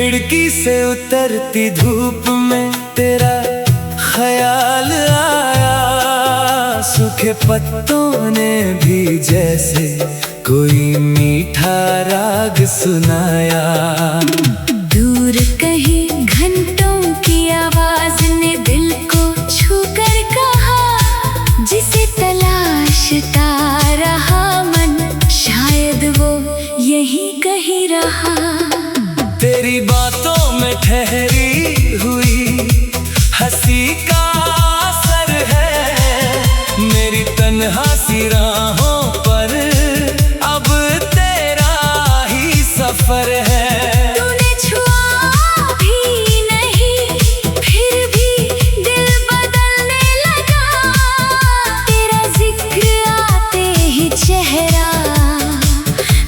खिड़की से उतरती धूप में तेरा ख्याल आया। सूखे पत्तों ने भी जैसे कोई मीठा राग सुनाया। दूर कहीं घंटों की आवाज ने दिल को छू कर कहा, जिसे तलाशता रहा मन, शायद वो यहीं कहीं रहा। तेरी बातों में ठहरी हुई हंसी का असर है। मेरी तन्हा सी राहों पर अब तेरा ही सफर है। तूने छुआ भी नहीं, फिर भी दिल बदलने लगा। तेरा जिक्र आते ही चेहरा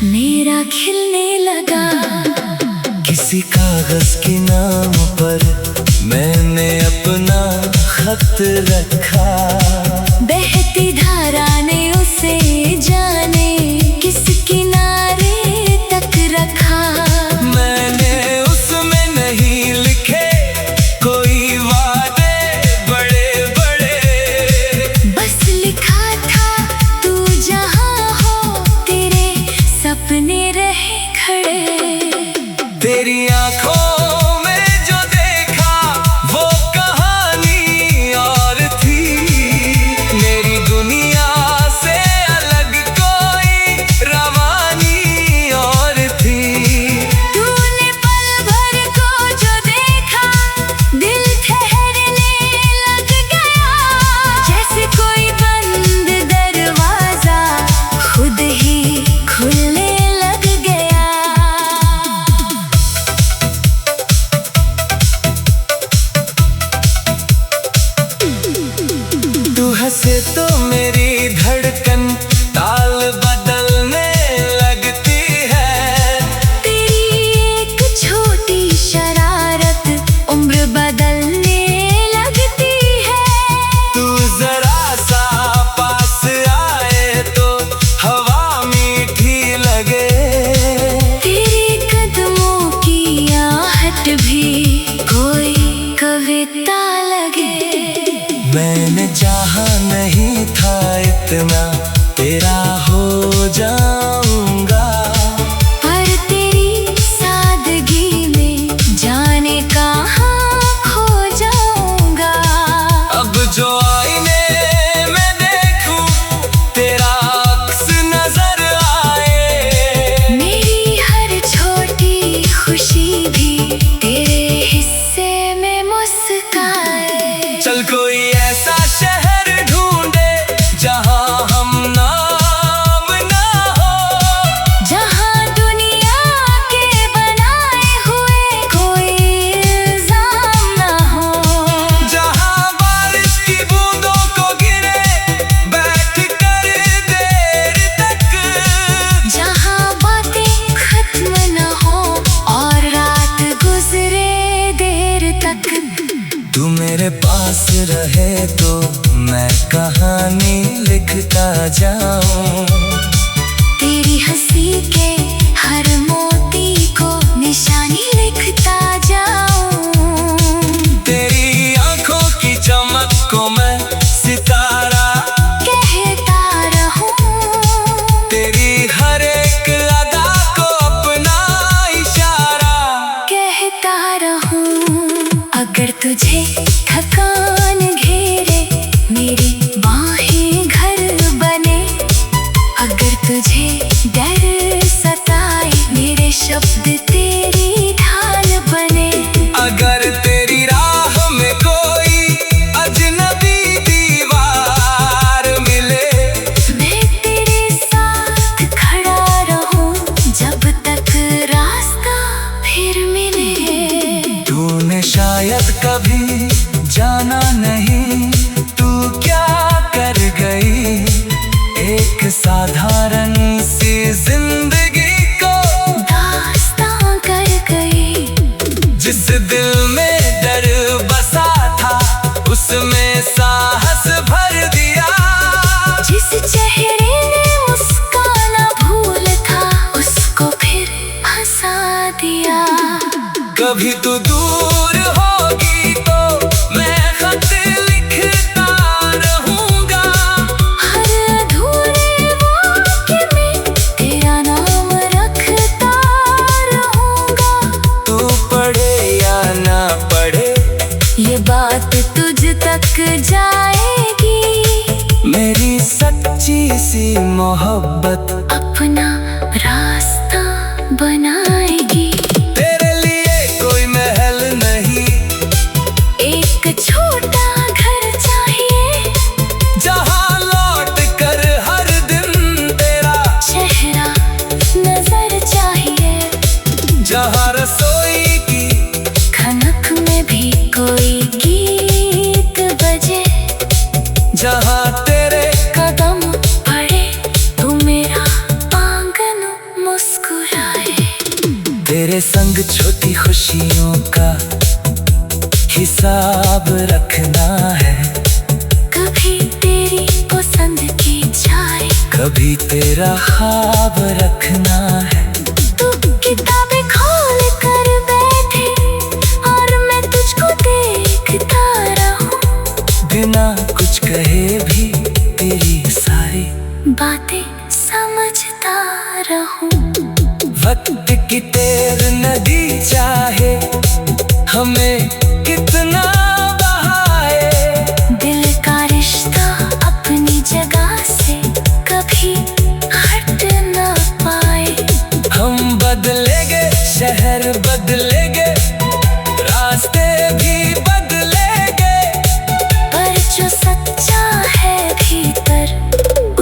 मेरा खिलने लगा। किसी कागज के नाम पर मैंने अपना खत रखा। बहती धारा ने उसे जाने किस किनारे तक रखा। मैंने उसमें नहीं लिखे कोई वादे बड़े बड़े, बस लिखा था तू जहाँ हो तेरे सपने रहे खड़े। तेरी आंखों में जो देखा वो कहानी और थी। मेरी दुनिया से अलग कोई रवानी और थी। तूने पल भर को जो देखा, दिल ठहरने लग गया। जैसे कोई बंद दरवाजा खुद ही खुलने लग गया। तू हंसे तो मेरी धड़कन ताल बदलने लगती है। तेरी एक छोटी शरारत उम्र बदलने लगती है। तू जरा सा पास आए तो हवा मीठी लगे। तेरे कदमों की आहट भी कोई कविता लगे। मैंने चाहा नहीं था इतना तेरा हो जाऊंगा, पर तेरी सादगी में जाने कहाँ खो जाऊंगा। अब जो आईने में देखूं तेरा अक्स नजर आए। मेरी हर छोटी खुशी भी तेरे हिस्से में मुस्काए। चल कोई ऐसा शहर ढूंढे जहां हम नाम ना हो, जहाँ दुनिया के बनाए हुए कोई इल्जाम ना हो। जहां बारिश की बूंदों को गिरे बैठ कर देर तक। जहाँ बातें खत्म न हो और रात गुजरे देर तक। तू मेरे पास रहे तो मैं कहानी लिखता जाऊं। तेरी हंसी के हर मोती को निशानी लिखता जाऊं। तेरी आंखों की चमक को मैं सितारा कहता रहूं। तेरी हर एक अदा को अपना इशारा कहता रहूं। अगर तुझे थकान घेरे मेरी बाहें घर बने। अगर तुझे डर सताए मेरे शब्द तेरी ढाल बने। अगर तेरी राह में कोई अजनबी दीवार मिले, मैं तेरे साथ खड़ा रहूं जब तक रास्ता फिर मिले। तूने शायद कभी जाना नहीं तू क्या कर गई। एक साधारण सी जिंदगी को दास्तां कर गई। जिस दिल में डर बसा था उसमें साहस भर दिया। जिस चेहरे ने मुस्काना भूल था उसको फिर हंसा दिया। कभी तू दूर होगी तो मैं खत लिखता रहूंगा। हर अधूरे वाक्य में तेरा नाम रखता रहूंगा। तू पढ़े या ना पढ़े ये बात तुझ तक जाएगी। मेरी सच्ची सी मोहब्बत अपना रास्ता बनाएगी। तेरे लिए कोई महल नहीं, एक छोटा घर चाहिए जहाँ लौट कर हर दिन तेरा चेहरा नजर चाहिए। जहाँ रसोई की खनक में भी कोई गीत बजे। जहाँ तेरे कदम पड़े तो मेरा आंगन मुस्कुराए। तेरे संग छोटी खुशियों का हिसाब रखना है। कभी तेरी पसंद की चाय, कभी तेरा ख्वाब रखना है। तू किताबें खोल कर बैठे और मैं तुझको देखता रहूं। बिना कुछ कहे भी तेरी सारी बातें समझता रहूं। वक्त की तेर नदी चाहे हमें कितना बहाए। दिल का रिश्ता अपनी जगह से कभी हट न पाए। हम बदलेंगे, शहर बदलेंगे, रास्ते भी बदलेंगे, पर जो सच्चा है भीतर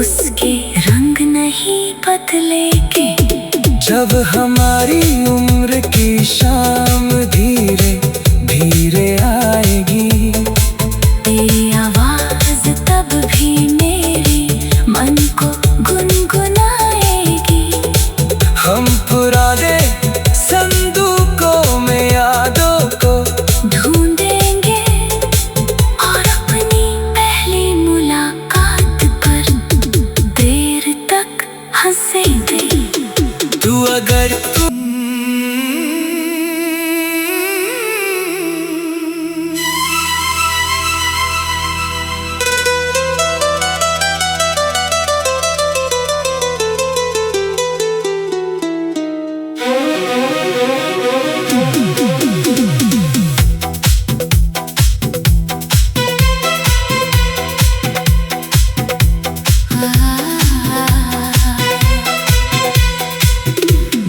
उसके रंग नहीं बदलेंगे। जब हमारी उम्र की शाम धीरे धीरे आएगी, तेरी आवाज तब भी मेरे मन को गुनगुनाएगी। हम पुराने संदूकों में यादों को ढूंढेंगे और अपनी पहली मुलाकात पर देर तक हंसेंगे। तू अगर तू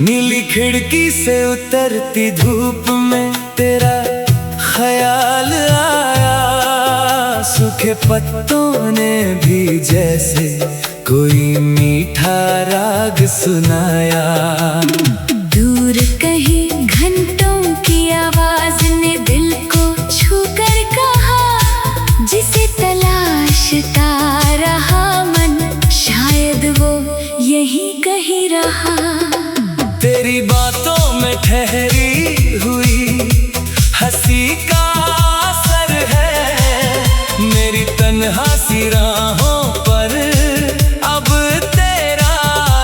नीली खिड़की से उतरती धूप में तेरा ख्याल आया। सूखे पत्तों ने भी जैसे कोई मीठा राग सुनाया। दूर कहीं घंटों की आवाज ने दिल को छू कर कहा। जिसे तलाशता रहा मन शायद वो यही कहीं रहा। तेरी बातों में ठहरी हुई हंसी का असर है। मेरी तन्हा सी राहों पर अब तेरा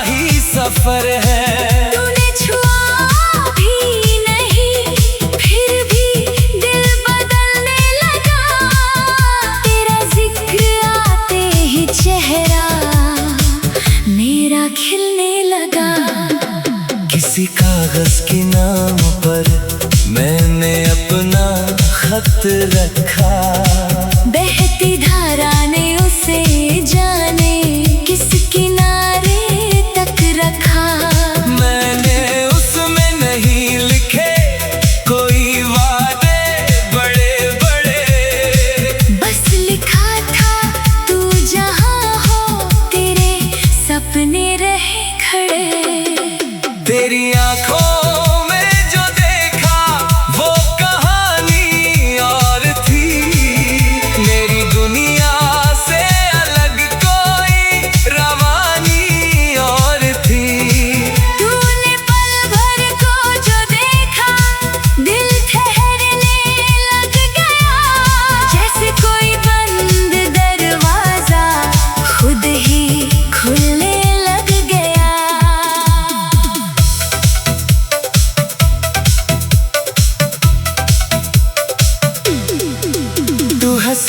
ही सफर है। तूने छुआ भी नहीं फिर भी दिल बदलने लगा। तेरा जिक्र आते ही चेहरा मेरा खिलने लगा। किसी कागज के नाम पर मैंने अपना खत रखा। बहती धारा ने उसे जाने किस किनारे तक रखा। मैंने उसमें नहीं लिखे कोई वादे बड़े बड़े। बस लिखा था तू जहाँ हो तेरे सपने रहे खड़े। तेरी आंखों में जो देखा वो कहानी और थी।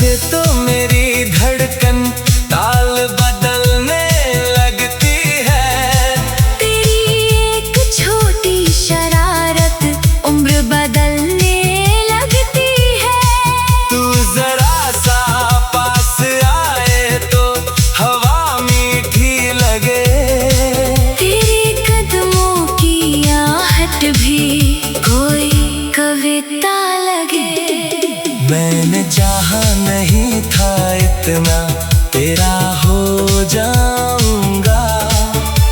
लगे तो मेरी धड़कन ताल बदलने लगती है। तेरी एक छोटी शरारत उम्र बदलने लगती है। तू जरा सा पास आए तो हवा मीठी लगे। तेरे कदमों की आहट भी कोई कविता लगे। मैंने चाहा नहीं था इतना तेरा हो जाऊंगा,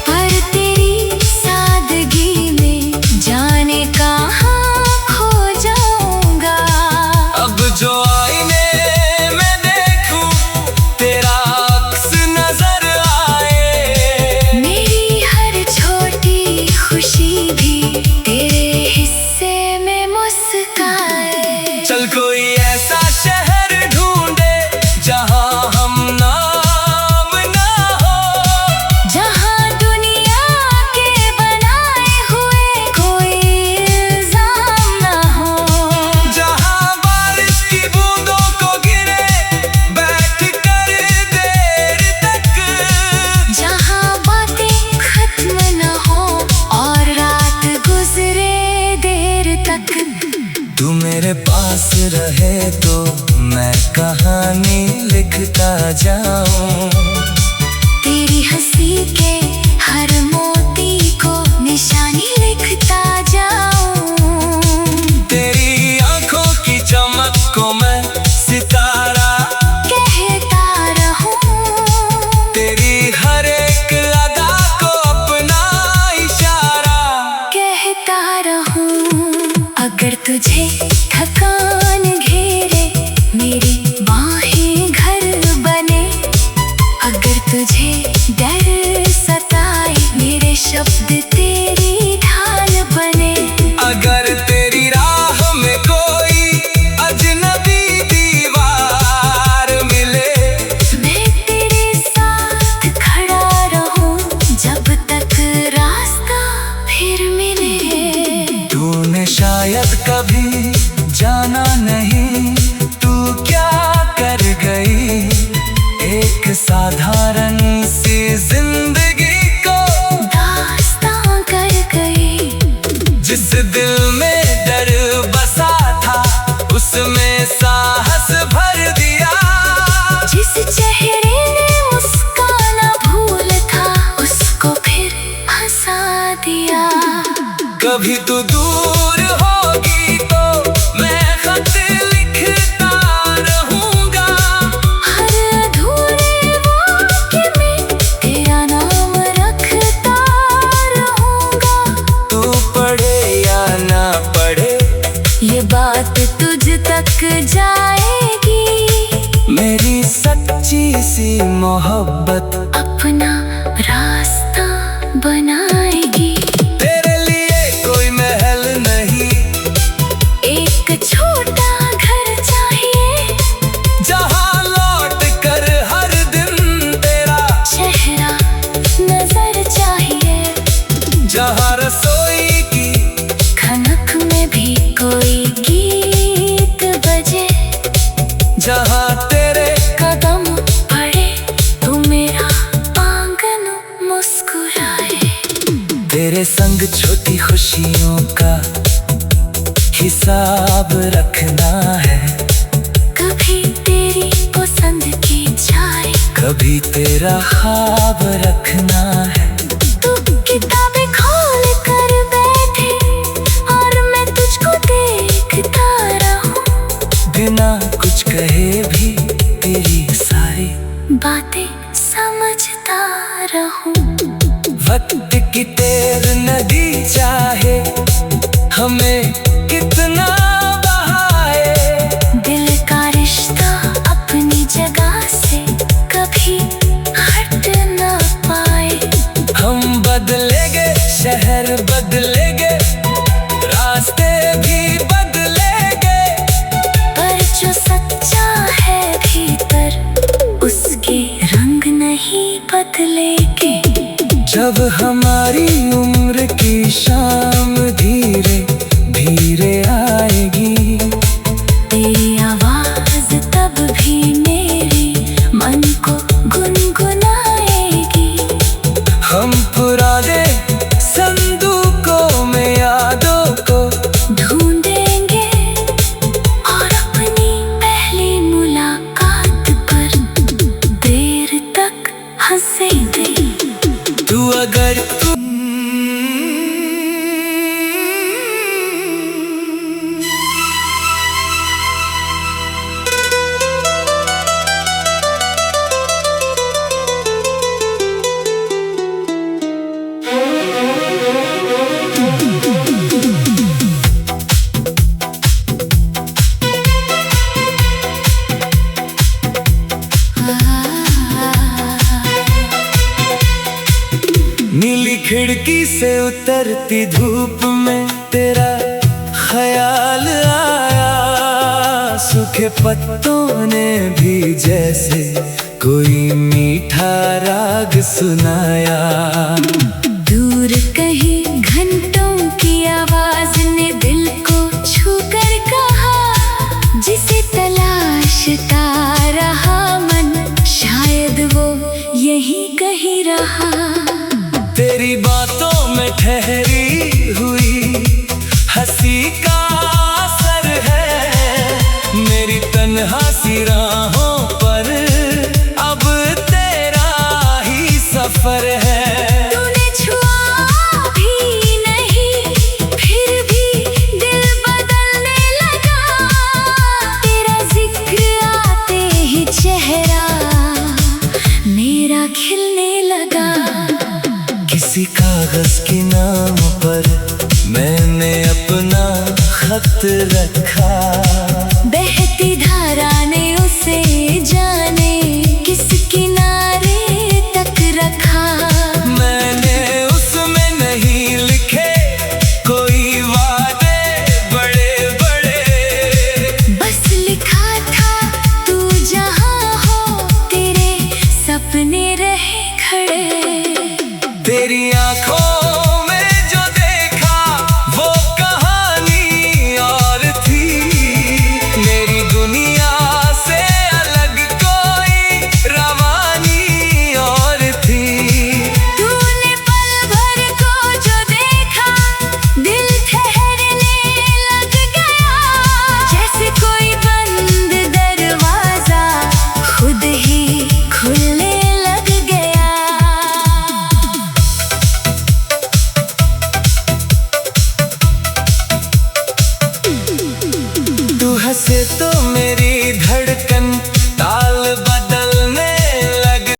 पर तेरी सादगी में जाने कहाँ खो जाऊंगा। अब जो आईने में देखूं तेरा अक्स नजर आए। मेरी हर छोटी खुशी भी तेरे हिस्से में मुस्काए। चल कोई ऐसा शहर ढूंढे जहां हम नाम ना हो, जहाँ दुनिया के बनाए हुए कोई इल्जाम ना हो। जहां बारिश की बूंदों को गिरे बैठ कर देर तक। जहाँ बातें खत्म न हो और रात गुजरे देर तक। तू मेरे पास रहे तो मैं कहानी लिखता जाऊं। तेरी हंसी के हर मोती को निशानी लिखता जाऊं। तेरी आंखों की चमक को मैं सितारा कहता रहूं। तेरी हर एक अदा को अपना इशारा कहता रहूं। अगर तुझे थकान घेरे मेरी बाहें घर बने। अगर तुझे डर सताए मेरे शब्द तेरी ढाल बने। अगर तेरी राह में कोई अजनबी दीवार मिले। मैं तेरे साथ खड़ा रहूं जब तक रास्ता फिर मिले। तूने शायद कभी जाना नहीं तू क्या कर गई। एक साधारण सी जिंदगी को दास्तां कर गई। जिस दिल में डर बसा था उसमें साहस भर दिया। जिस चेहरे ने मुस्काना भूल था उसको फिर हंसा दिया। कभी तू दूर होगी तो मैं खत लिखता रहूंगा। हर अधूरे वाक्य में तेरा नाम रखता रहूंगा। तू पढ़े या ना पढ़े ये बात तुझ तक जाएगी। मेरी सच्ची सी मोहब्बत अपना रास्ता बनाएगी। तेरे लिए कोई महल नहीं, एक छोटा घर चाहिए। जहां लौट कर हर दिन तेरा चेहरा नजर चाहिए। जहां रसोई की खनक में भी कोई गीत बजे। जहां तेरे कदम पड़े तो मेरा आंगन मुस्कुराए। तेरे संग छोटी खुशियों का हिसाब रखना है। कभी तेरी पसंद की चाय, कभी तेरा ख्वाब रखना है। तू किताबें खोल कर बैठे और मैं तुझको देखता रहूं। बिना कुछ कहे भी तेरी सारी बातें समझता रहूं। वक्त की तेर नदी चाहे हमें कितना बहाए। दिल का रिश्ता अपनी जगह से कभी हट न पाए। हम बदलेंगे शहर बदलेंगे रास्ते भी बदलेंगे। पर जो सच्चा है भीतर उसके रंग नहीं बदलेंगे। जब हमारी उम्र की शाम धीरे धीरे आएगी। तेरी आवाज तब भी खिड़की से उतरती धूप में तेरा ख्याल आया, सूखे पत्तों ने भी जैसे कोई मीठा राग सुनाया। दूर कहीं घंटों की आवाज ने दिल को छू कर कहा, जिसे तलाशता रहा मन शायद वो यहीं कहीं रहा। तेरी बातों में ठहरी हुई हंसी का असर है, मेरी तन्हा सी राहों पर अब तेरा ही सफर है। तूने छुआ भी नहीं फिर भी दिल बदलने लगा, तेरा जिक्र आते ही चेहरा मेरा खिलने लगा। किसी कागज के नाम पर मैंने अपना खत रखा, बहती धारा ने उसे जाने किस किनारे तक रखा। मैंने उसमें नहीं लिखे कोई वादे बड़े बड़े, बस लिखा था तू जहाँ हो तेरे सपने रहे खड़े। तेरी आंखों में जो देखा वो कहानी और थी, मेरी दुनिया से अलग कोई रवानी और थी। तूने पल भर को जो देखा दिल ठहरने लग गया, जैसे कोई बंद दरवाजा खुद ही खुलने लग गया। तू हंसे तो